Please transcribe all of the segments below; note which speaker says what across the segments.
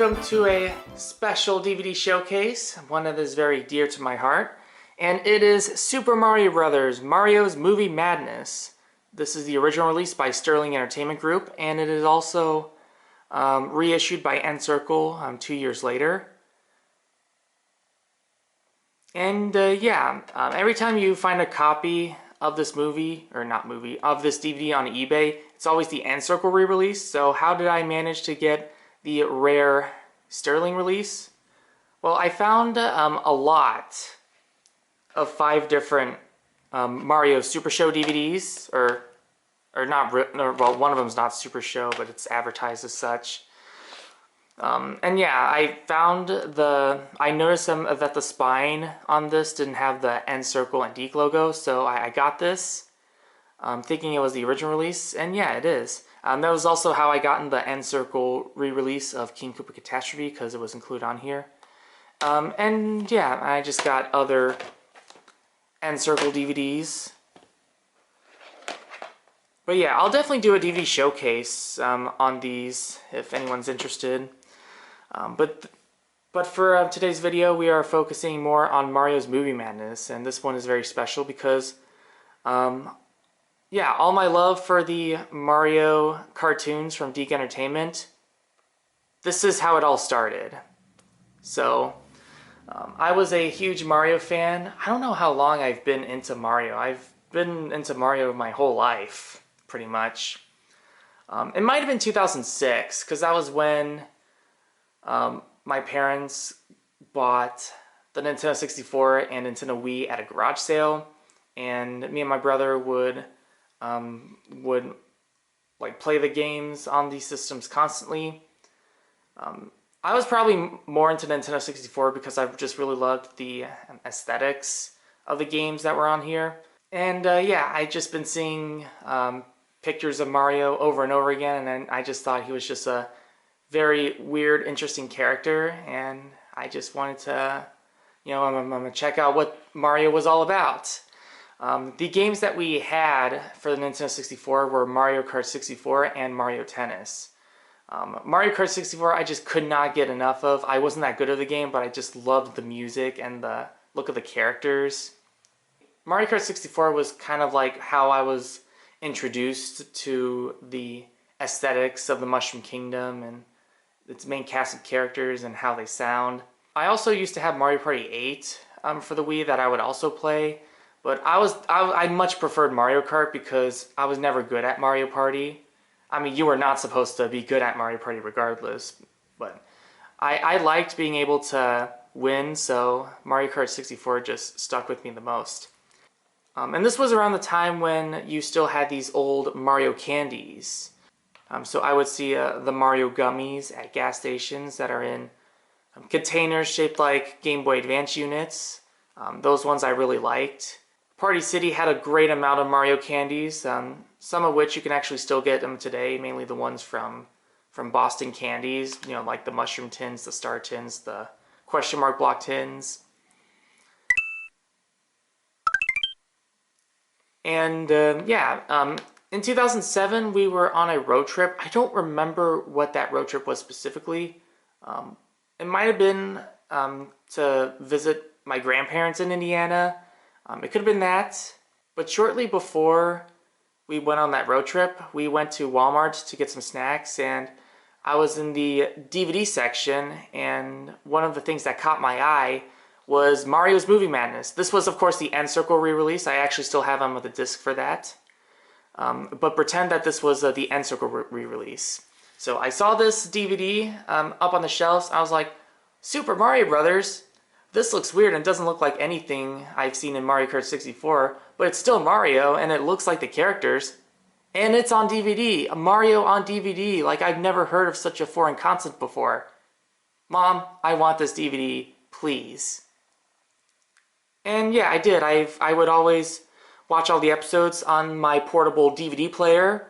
Speaker 1: welcome to a special DVD showcase, one that is very dear to my heart, and it is Super Mario Bros. Mario's Movie Madness. This is the original release by Sterling Entertainment Group, and it is also reissued by NCircle 2 years later. And every time you find a copy of this movie, or not movie, of this DVD on eBay, it's always the NCircle re-release. So how did I manage to get the rare Sterling release? Well, I found a lot of 5 different Mario Super Show DVDs, or not, well, one of them's not Super Show, but it's advertised as such. And yeah, I noticed that the spine on this didn't have the NCircle and Deke logo, so I got this thinking it was the original release, and yeah, it is. That was also how I got the NCircle re-release of King Koopa Catastrophe, because it was included on here. And yeah, I just got other NCircle DVDs. But yeah, I'll definitely do a DVD showcase on these if anyone's interested. But for today's video, we are focusing more on Mario's Movie Madness, and this one is very special because yeah, all my love for the Mario cartoons from Deke Entertainment, this is how it all started. So, I was a huge Mario fan. I don't know how long I've been into Mario. I've been into Mario my whole life, pretty much. It might have been 2006, because that was when my parents bought the Nintendo 64 and Nintendo Wii at a garage sale, and me and my brother would like play the games on these systems constantly. I was probably more into Nintendo 64 because I just really loved the aesthetics of the games that were on here. And yeah, I just been seeing pictures of Mario over and over again, and I just thought he was just a very weird, interesting character, and I just wanted to, I'm gonna check out what Mario was all about. The games that we had for the Nintendo 64 were Mario Kart 64 and Mario Tennis. Mario Kart 64 I just could not get enough of. I wasn't that good at the game, but I just loved the music and the look of the characters. Mario Kart 64 was kind of like how I was introduced to the aesthetics of the Mushroom Kingdom and its main cast of characters and how they sound. I also used to have Mario Party 8 for the Wii that I would also play. But I much preferred Mario Kart because I was never good at Mario Party. I mean, you were not supposed to be good at Mario Party regardless, but I liked being able to win, so Mario Kart 64 just stuck with me the most. And this was around the time when you still had these old Mario candies. So I would see the Mario gummies at gas stations that are in containers shaped like Game Boy Advance units. Those ones I really liked. Party City had a great amount of Mario candies, some of which you can actually still get them today, mainly the ones from Boston Candies, like the mushroom tins, the star tins, the question mark block tins. And in 2007 we were on a road trip. I don't remember what that road trip was specifically. It might have been to visit my grandparents in Indiana. It could have been that, but shortly before we went on that road trip, we went to Walmart to get some snacks, and I was in the DVD section, and one of the things that caught my eye was Mario's Movie Madness. This was, of course, the NCircle re-release. I actually still have them with a disc for that. But pretend that this was the NCircle re-release. So I saw this DVD up on the shelves. I was like, Super Mario Brothers. This looks weird and doesn't look like anything I've seen in Mario Kart 64, but it's still Mario and it looks like the characters. And it's on DVD, a Mario on DVD, like I've never heard of such a foreign concept before. Mom, I want this DVD, please. And yeah, I did. I would always watch all the episodes on my portable DVD player.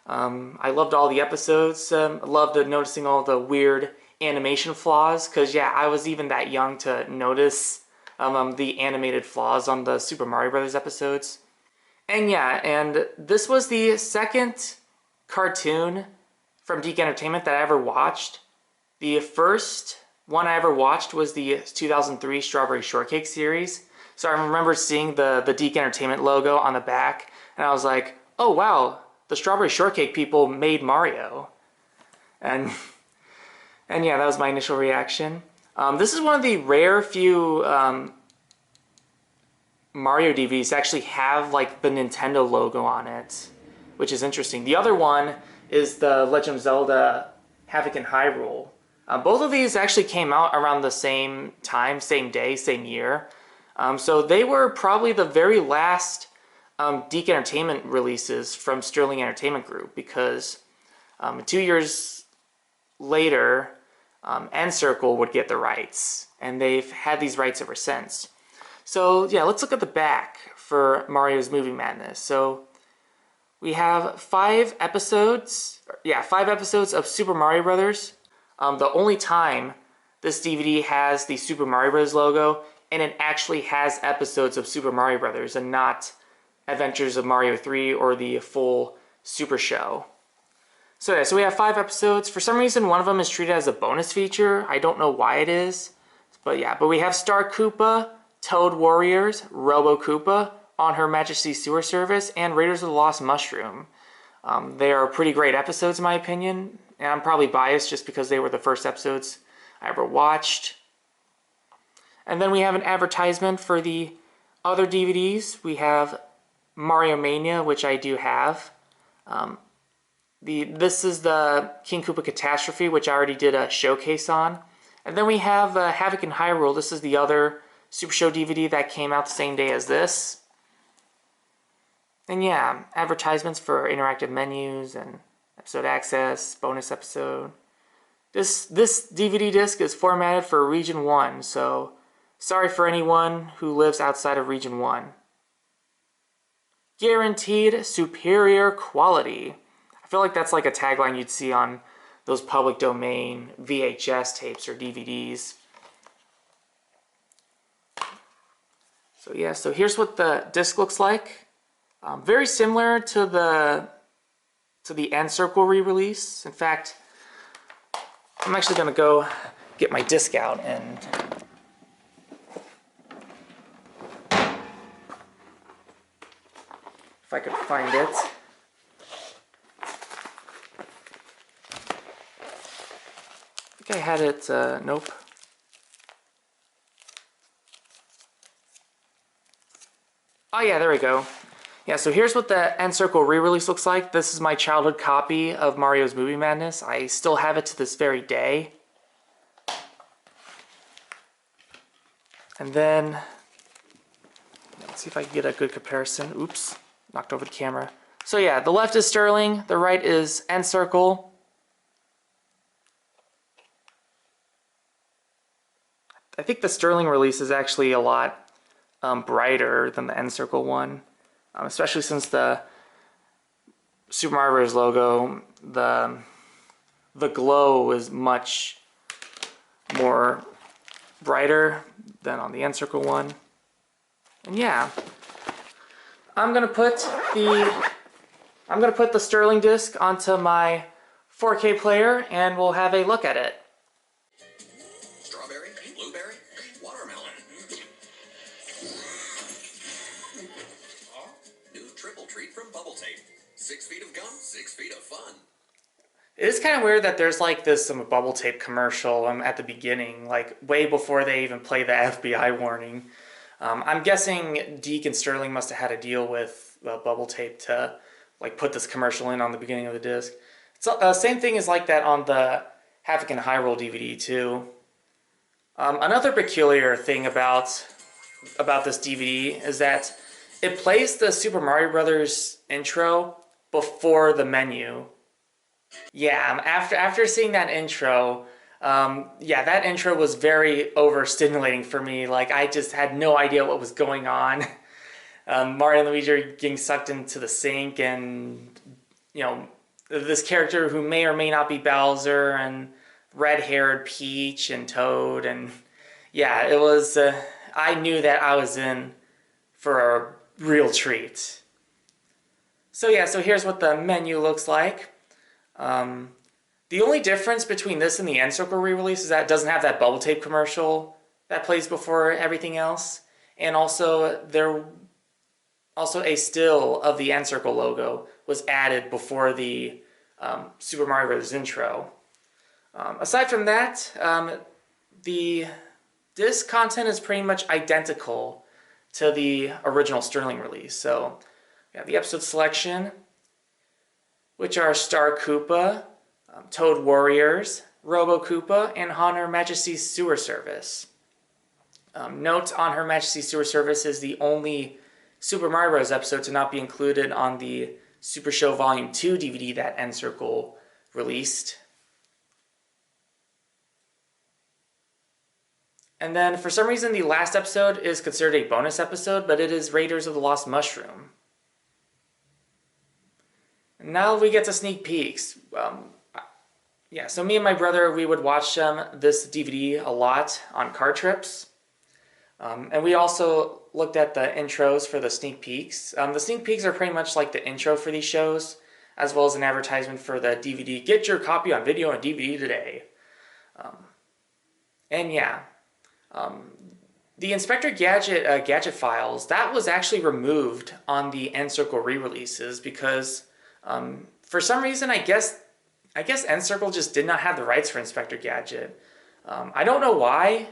Speaker 1: I loved all the episodes. I loved noticing all the weird animation flaws, because yeah, I was even that young to notice the animated flaws on the Super Mario Bros. Episodes. And yeah, and this was the second cartoon from Deke Entertainment that I ever watched. The first one I ever watched was the 2003 Strawberry Shortcake series. So I remember seeing the Deke Entertainment logo on the back, and I was like, oh wow, the Strawberry Shortcake people made Mario. And yeah, that was my initial reaction. This is one of the rare few Mario DVDs to actually have like the Nintendo logo on it, which is interesting. The other one is the Legend of Zelda Havoc in Hyrule. Both of these actually came out around the same time, same day, same year. So they were probably the very last Deke Entertainment releases from Sterling Entertainment Group, because 2 years later, NCircle would get the rights, and they've had these rights ever since. So yeah, let's look at the back for Mario's Movie Madness. So we have 5 episodes, yeah, 5 episodes of Super Mario Brothers. The only time this DVD has the Super Mario Bros. Logo, and it actually has episodes of Super Mario Brothers and not Adventures of Mario 3 or the full Super Show. So yeah, so we have 5 episodes. For some reason, one of them is treated as a bonus feature. I don't know why it is, but yeah. But we have Star Koopa, Toad Warriors, Robo Koopa, On Her Majesty's Sewer Service, and Raiders of the Lost Mushroom. They are pretty great episodes in my opinion, and I'm probably biased just because they were the first episodes I ever watched. And then we have an advertisement for the other DVDs. We have Mario Mania, which I do have. This is the King Koopa Catastrophe, which I already did a showcase on. And then we have Havoc in Hyrule. This is the other Super Show DVD that came out the same day as this. And yeah, advertisements for interactive menus and episode access, bonus episode. This DVD disc is formatted for Region 1, so sorry for anyone who lives outside of Region 1. Guaranteed superior quality. I feel like that's like a tagline you'd see on those public domain VHS tapes or DVDs. So yeah, so here's what the disc looks like. Very similar to the NCircle re-release. In fact, I'm actually going to go get my disc out and if I could find it. I think I had it, nope. Oh yeah, there we go. Yeah, so here's what the NCircle re-release looks like. This is my childhood copy of Mario's Movie Madness. I still have it to this very day. And then, let's see if I can get a good comparison. Oops, knocked over the camera. So yeah, the left is Sterling, the right is NCircle. I think the Sterling release is actually a lot brighter than the NCircle one. Especially since the Super Mario Bros. Logo, the glow is much more brighter than on the NCircle one. And yeah, I'm gonna put the Sterling disc onto my 4K player, and we'll have a look at it.
Speaker 2: Strawberry, blueberry, watermelon. New triple treat from Bubble Tape. 6 feet of gum, 6 feet of fun.
Speaker 1: It is kind of weird that there's like this Bubble Tape commercial at the beginning, like way before they even play the FBI warning. I'm guessing Deke and Sterling must have had a deal with Bubble Tape to like put this commercial in on the beginning of the disc. It's same thing as like that on the Havoc in Hyrule DVD too. Another peculiar thing about this DVD is that it plays the Super Mario Brothers intro before the menu. Yeah, after seeing that intro, yeah, that intro was very overstimulating for me. Like, I just had no idea what was going on. Mario and Luigi are getting sucked into the sink, and, you know, this character who may or may not be Bowser, and red-haired Peach and Toad, and yeah, it was, I knew that I was in for a real treat. So yeah, so here's what the menu looks like. The only difference between this and the NCircle re-release is that it doesn't have that bubble tape commercial that plays before everything else, and also a still of the NCircle logo was added before the Super Mario Bros. Intro. Aside from that, the disc content is pretty much identical to the original Sterling release. So we have the episode selection, which are Star Koopa, Toad Warriors, Robo Koopa, and On Her Majesty's Sewer Service. Note, On Her Majesty's Sewer Service is the only Super Mario Bros. Episode to not be included on the Super Show Volume 2 DVD that NCircle released. And then, for some reason, the last episode is considered a bonus episode, but it is Raiders of the Lost Mushroom. And now we get to sneak peeks. Yeah, so me and my brother, we would watch this DVD a lot on car trips. And we also looked at the intros for the sneak peeks. The sneak peeks are pretty much like the intro for these shows, as well as an advertisement for the DVD. Get your copy on video and DVD today. And yeah, the Inspector Gadget gadget files, that was actually removed on the NCircle re-releases because for some reason, I guess NCircle just did not have the rights for Inspector Gadget. I don't know why.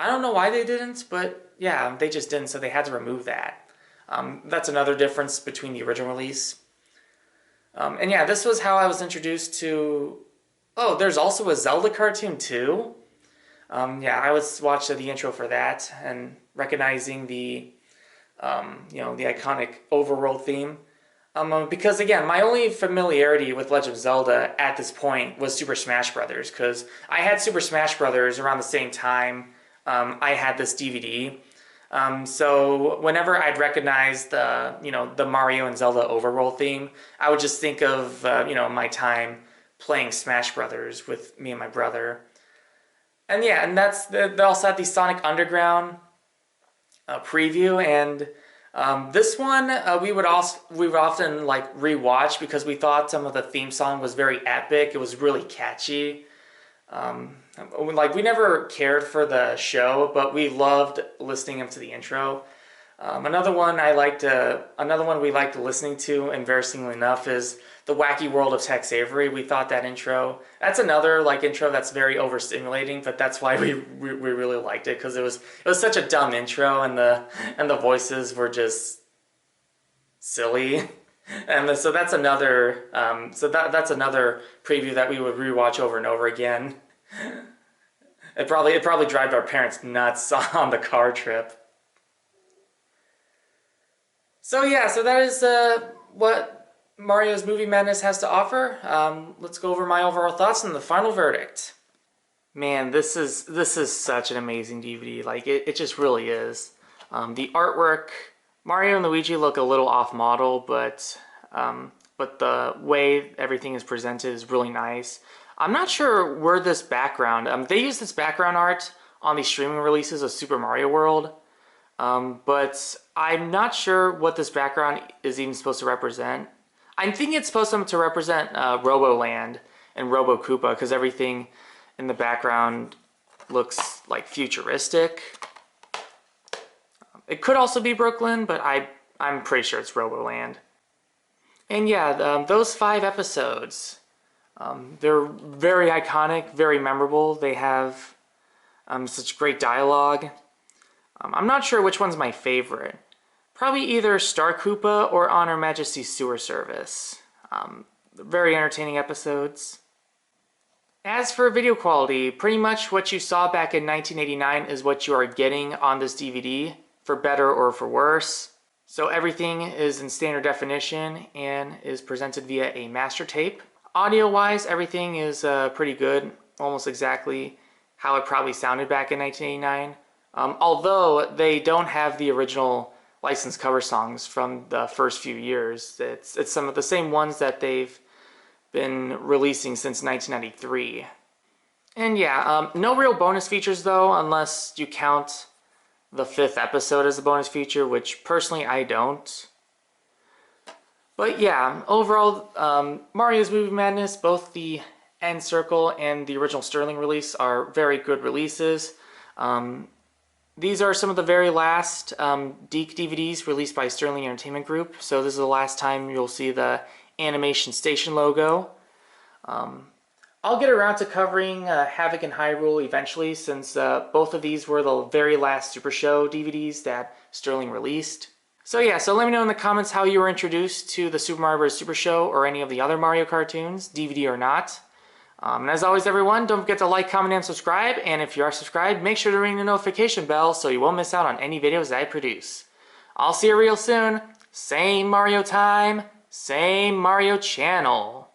Speaker 1: I don't know why they didn't, but yeah, they just didn't, so they had to remove that. That's another difference between the original release. And yeah, this was how I was introduced to... Oh, there's also a Zelda cartoon too. Yeah, I was watching the intro for that and recognizing the, the iconic overworld theme. Because again, my only familiarity with Legend of Zelda at this point was Super Smash Brothers, because I had Super Smash Brothers around the same time I had this DVD. So whenever I'd recognize the, the Mario and Zelda overworld theme, I would just think of, my time playing Smash Brothers with me and my brother. And yeah, and they also had the Sonic Underground preview, and this one we would often like rewatch because we thought some of the theme song was very epic. It was really catchy. We never cared for the show, but we loved listening to the intro. Another one we liked listening to, embarrassingly enough, is The Wacky World of Tex Avery. We thought that intro, that's another intro that's very overstimulating, but that's why we really liked it, because it was such a dumb intro, and the voices were just silly. And so that's another that's another preview that we would rewatch over and over again. It probably drove our parents nuts on the car trip. So yeah, so that is what Mario's Movie Madness has to offer. Let's go over my overall thoughts and the final verdict. Man, this is such an amazing DVD. It just really is. The artwork, Mario and Luigi look a little off model, but the way everything is presented is really nice. I'm not sure where this background, they use this background art on the streaming releases of Super Mario World, but I'm not sure what this background is even supposed to represent. I'm thinking it's supposed to represent Roboland and Robo Koopa, because everything in the background looks like futuristic. It could also be Brooklyn, but I'm pretty sure it's Roboland. And yeah, those 5 episodes, they're very iconic, very memorable. They have such great dialogue. I'm not sure which one's my favorite. Probably either Star Koopa or On Her Majesty's Sewer Service. Very entertaining episodes. As for video quality, pretty much what you saw back in 1989 is what you are getting on this DVD, for better or for worse. So everything is in standard definition and is presented via a master tape. Audio-wise, everything is pretty good, almost exactly how it probably sounded back in 1989. Although they don't have the original licensed cover songs from the first few years. It's some of the same ones that they've been releasing since 1993. And yeah, no real bonus features though, unless you count the 5th episode as a bonus feature, which personally I don't. But yeah, overall, Mario's Movie Madness, both the NCircle and the original Sterling release are very good releases. These are some of the very last Deke DVDs released by Sterling Entertainment Group. So this is the last time you'll see the Animation Station logo. I'll get around to covering Havoc and Hyrule eventually, since both of these were the very last Super Show DVDs that Sterling released. So yeah, so let me know in the comments how you were introduced to the Super Mario Bros. Super Show or any of the other Mario cartoons, DVD or not. And as always, everyone, don't forget to like, comment, and subscribe. And if you are subscribed, make sure to ring the notification bell so you won't miss out on any videos that I produce. I'll see you real soon. Same Mario time, same Mario channel.